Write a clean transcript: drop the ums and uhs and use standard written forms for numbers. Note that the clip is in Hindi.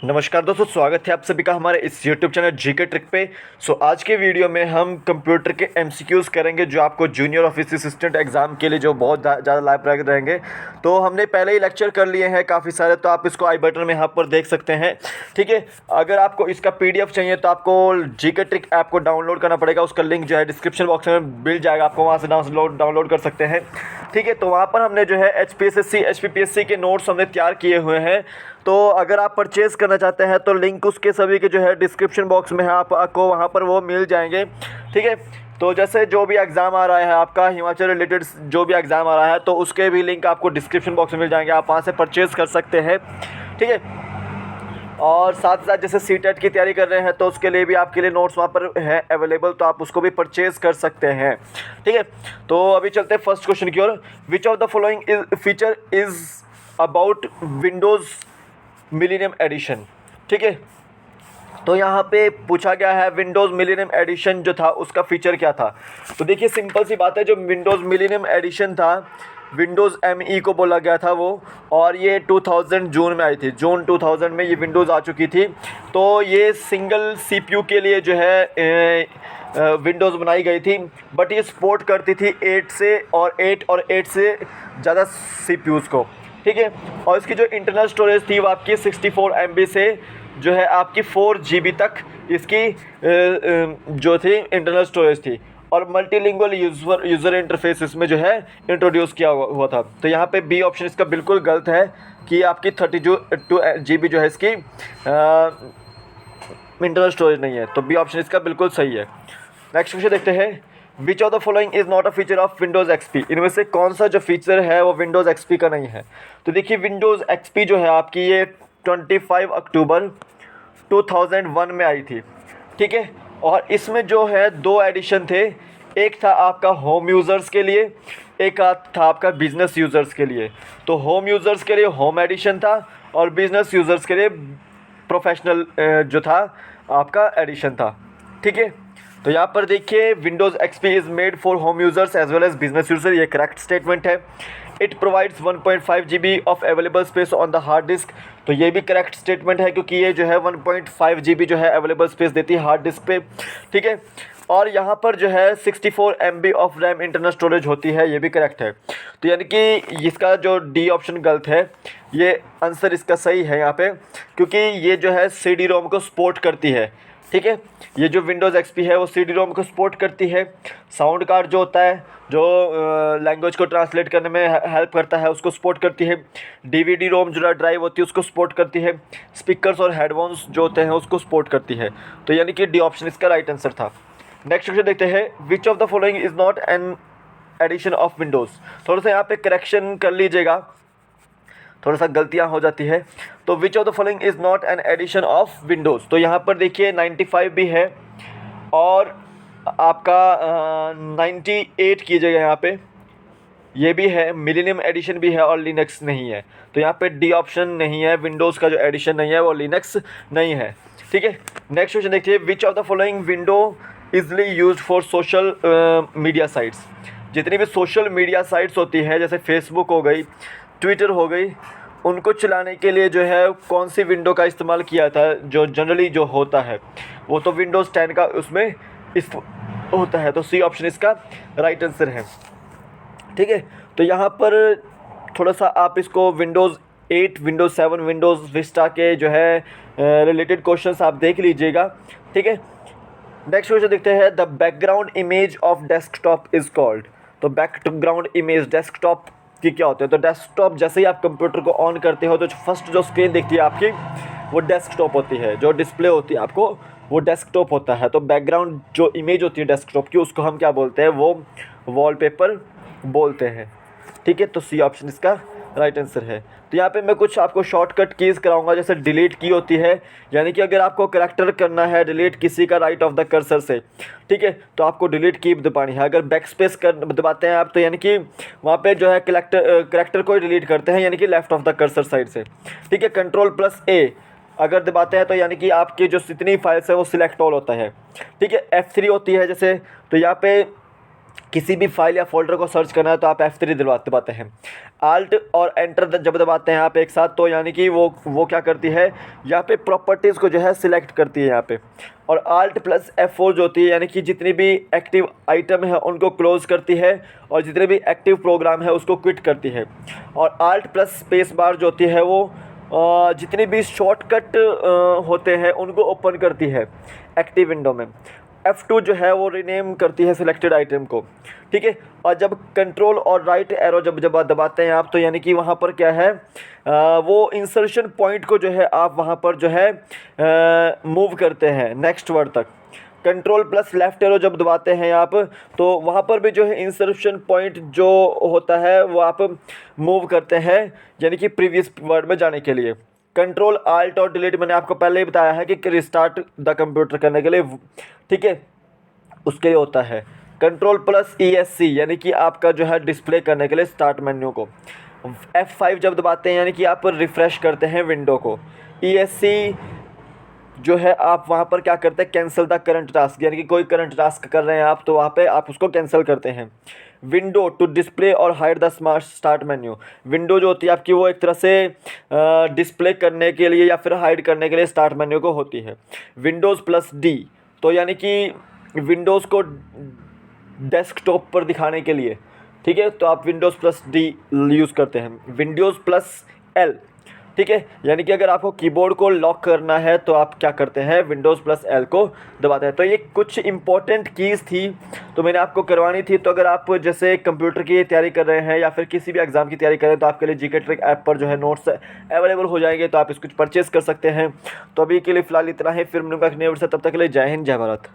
नमस्कार दोस्तों, स्वागत है आप सभी का हमारे इस YouTube चैनल जीके ट्रिक पे। आज के वीडियो में हम कंप्यूटर के एमसीक्यूज़ करेंगे जो आपको जूनियर ऑफिस असिस्टेंट एग्ज़ाम के लिए जो बहुत ज़्यादा लाभदायक रहेंगे। तो हमने पहले ही लेक्चर कर लिए हैं काफ़ी सारे, तो आप इसको आई बटन में यहाँ पर देख सकते हैं। ठीक है, अगर आपको इसका PDF चाहिए तो आपको जीके ट्रिक ऐप को डाउनलोड करना पड़ेगा। उसका लिंक जो है डिस्क्रिप्शन बॉक्स में मिल जाएगा, आपको वहाँ से डाउनलोड कर सकते हैं। ठीक है, तो वहाँ पर हमने जो है HPSSC HPPSC के नोट्स हमने तैयार किए हुए हैं। तो अगर आप परचेज़ करना चाहते हैं तो लिंक उसके सभी के जो है डिस्क्रिप्शन बॉक्स में है, आपको वहाँ पर वो मिल जाएंगे। ठीक है, तो जैसे जो भी एग्ज़ाम आ रहा है आपका हिमाचल रिलेटेड जो भी एग्ज़ाम आ रहा है तो उसके भी लिंक आपको डिस्क्रिप्शन बॉक्स में मिल जाएंगे, आप वहाँ से परचेज़ कर सकते हैं। ठीक है, और साथ साथ जैसे CTET की तैयारी कर रहे हैं तो उसके लिए भी आपके लिए नोट्स वहाँ पर है अवेलेबल, तो आप उसको भी परचेज़ कर सकते हैं। ठीक है, तो अभी चलते हैं फर्स्ट क्वेश्चन की ओर। Which of the following is feature is about Windows Millennium Edition. ठीक है, तो यहाँ पे पूछा गया है विंडोज़ मिलेनियम एडिशन जो था उसका फीचर क्या था। तो देखिए सिंपल सी बात है, जो विंडोज़ मिलेनियम एडिशन था विंडोज़ ME को बोला गया था वो, और ये 2000 जून में आई थी। जून 2000 में ये विंडोज़ आ चुकी थी। तो ये सिंगल CPU के लिए जो है विंडोज़ बनाई गई थी, बट ये सपोर्ट करती थी 8 से ज़्यादा CPUs को। ठीक है, और इसकी जो इंटरनल स्टोरेज थी वो आपकी 64 MB से जो है आपकी 4 GB तक इसकी जो थी इंटरनल स्टोरेज थी, और मल्टीलिंगुअल यूज़र इंटरफेस इसमें जो है इंट्रोड्यूस किया हुआ था। तो यहाँ पे बी ऑप्शन इसका बिल्कुल गलत है कि आपकी 32 GB जो है इसकी इंटरनल स्टोरेज नहीं है, तो बी ऑप्शन इसका बिल्कुल सही है। नेक्स्ट क्वेश्चन देखते हैं। Which of the following is not a feature of Windows XP। इनमें से कौन सा जो फीचर है वो विंडोज़ XP का नहीं है। तो देखिए विंडोज़ XP जो है आपकी ये 25 अक्टूबर 2001 में आई थी। ठीक है, और इसमें जो है 2 एडिशन थे, एक था आपका होम यूज़र्स के लिए, एक था आपका बिजनेस यूज़र्स के लिए। तो होम यूज़र्स के लिए होम एडिशन था और बिजनेस यूज़र्स के लिए प्रोफेशनल जो था आपका एडिशन था। ठीक है, तो यहाँ पर देखिए Windows XP is made for home users as well as business user, ये करेक्ट स्टेटमेंट है। It provides 1.5 GB of available space on the hard disk, तो ये भी करेक्ट स्टेटमेंट है क्योंकि ये जो है 1.5 GB जो है अवेलेबल स्पेस देती है हार्ड डिस्क पे। ठीक है, और यहाँ पर जो है 64 MB of RAM internal storage होती है, ये भी करेक्ट है। तो यानी कि इसका जो डी ऑप्शन गलत है, ये आंसर इसका सही है यहाँ पे, क्योंकि ये जो है CD-ROM को सपोर्ट करती है। ठीक है, ये जो विंडोज़ XP है वो CD-ROM को सपोर्ट करती है। साउंड कार्ड जो होता है जो लैंग्वेज को ट्रांसलेट करने में हेल्प करता है उसको सपोर्ट करती है। DVD-ROM जो ड्राइव होती है उसको सपोर्ट करती है। स्पीकर्स और हेडफोन्स जो होते हैं उसको सपोर्ट करती है। तो यानी कि डी ऑप्शन इसका राइट आंसर था। नेक्स्ट क्वेश्चन देखते हैं। Which of the following is not an edition of Windows. थोड़ा सा यहाँ पे करेक्शन कर लीजिएगा, थोड़ा सा गलतियाँ हो जाती है। तो which of the following is not an edition of Windows, तो यहाँ पर देखिए 95 भी है और आपका 98 कीजिएगा यहाँ पे, ये भी है, मिलेनियम एडिशन भी है और लिनक्स नहीं है। तो यहाँ पे डी ऑप्शन नहीं है, विंडोज़ का जो एडिशन नहीं है वो लिनक्स नहीं है। ठीक है, नेक्स्ट क्वेश्चन देखिए। विच of the following window easily used for social media sites. जितनी भी सोशल मीडिया साइट्स होती हैं जैसे फेसबुक हो गई, ट्विटर हो गई, उनको चलाने के लिए जो है कौन सी विंडो का इस्तेमाल किया था, जो जनरली जो होता है वो तो विंडोज़ 10 का उसमें इस होता है। तो सी ऑप्शन इसका राइट आंसर है। ठीक है, तो यहाँ पर थोड़ा सा आप इसको विंडोज़ 8, विंडोज़ 7, विंडोज़ विस्टा के जो है रिलेटेड क्वेश्चंस आप देख लीजिएगा। ठीक है, नेक्स्ट क्वेश्चन देखते हैं। The background image of desktop is called. तो बैकग्राउंड इमेज डेस्कटॉप की क्या होते हैं। तो डेस्कटॉप जैसे ही आप कंप्यूटर को ऑन करते हो तो फर्स्ट जो स्क्रीन दिखती है आपकी वो डेस्कटॉप होती है, जो डिस्प्ले होती है आपको वो डेस्कटॉप होता है। तो बैकग्राउंड जो इमेज होती है डेस्कटॉप की उसको हम क्या बोलते हैं, वो वॉलपेपर बोलते हैं। ठीक है, तो सी ऑप्शन इसका राइट आंसर है। तो यहाँ पे मैं कुछ आपको शॉर्टकट कीज़ कराऊंगा, जैसे डिलीट की होती है, यानी कि अगर आपको करैक्टर करना है डिलीट किसी का राइट ऑफ द कर्सर से, ठीक है, तो आपको डिलीट की दबानी है। अगर बैक स्पेस कर दबाते हैं आप तो यानी कि वहाँ पे जो है करैक्टर को ही डिलीट करते हैं, यानी कि left of the cursor side से। ठीक है, Ctrl+A अगर दबाते हैं तो यानी कि आपकी जो जितनी फाइल्स है वो सिलेक्ट ऑल होता है। ठीक है, F3 होती है जैसे, तो यहाँ पे किसी भी फाइल या फोल्डर को सर्च करना है तो आप F3 दबाते हैं। आल्ट और एंटर जब दबाते हैं आप एक साथ, तो यानी कि वो क्या करती है, यहाँ पे प्रॉपर्टीज़ को जो है सिलेक्ट करती है यहाँ पे। और आल्ट प्लस F4 जो होती है, यानी कि जितनी भी एक्टिव आइटम है उनको क्लोज़ करती है और जितने भी एक्टिव प्रोग्राम है उसको क्विट करती है। और आल्ट प्लस स्पेस बार जो होती है वो जितने भी शॉर्टकट होते हैं उनको ओपन करती है एक्टिव विंडो में। F2 जो है वो रीनेम करती है सिलेक्टेड आइटम को, ठीक है। और जब कंट्रोल और राइट एरो जब दबाते हैं आप, तो यानी कि वहाँ पर क्या है, वो इंसर्शन पॉइंट को जो है आप वहाँ पर जो है मूव करते हैं नेक्स्ट वर्ड तक। कंट्रोल प्लस लेफ्ट एरो जब दबाते हैं आप, तो वहाँ पर भी जो है इंसर्शन पॉइंट जो होता है वो आप मूव करते हैं, यानी कि प्रीवियस वर्ड में जाने के लिए। कंट्रोल आल्ट और डिलीट मैंने आपको पहले ही बताया है कि रिस्टार्ट द कंप्यूटर करने के लिए, ठीक है, उसके लिए होता है। कंट्रोल प्लस ESC यानी कि आपका जो है डिस्प्ले करने के लिए स्टार्ट मेन्यू को। F5 जब दबाते हैं यानी कि आप रिफ़्रेश करते हैं विंडो को। ESC जो है आप वहाँ पर क्या करते हैं, कैंसिल द करंट टास्क, यानी कि कोई करंट टास्क कर रहे हैं आप तो वहाँ पे आप उसको कैंसिल करते हैं। विंडो टू डिस्प्ले और hide the smart start menu, window जो होती है आपकी वो एक तरह से डिस्प्ले करने के लिए या फिर हाइड करने के लिए स्टार्ट मेन्यू को होती है। विंडोज़ प्लस D, तो यानी कि विंडोज़ को डेस्कटॉप पर दिखाने के लिए, ठीक है, तो आप विंडोज़ प्लस D यूज़ करते हैं। विंडोज़ प्लस L, ठीक है, यानी कि अगर आपको कीबोर्ड को लॉक करना है तो आप क्या करते हैं, विंडोज़ प्लस L को दबाते हैं। तो ये कुछ इंपॉर्टेंट कीज़ थी तो मैंने आपको करवानी थी। तो अगर आप जैसे कंप्यूटर की तैयारी कर रहे हैं या फिर किसी भी एग्ज़ाम की तैयारी कर रहे हैं तो आपके लिए जीके ट्रिक ऐप पर जो है नोट्स अवेलेबल हो जाएंगे, तो आप इसको परचेज़ कर सकते हैं। तो अभी के लिए फ़िलहाल इतना ही, फिर मिलूंगा एक नए वीडियो से, तब तक के लिए जय हिंद जय भारत।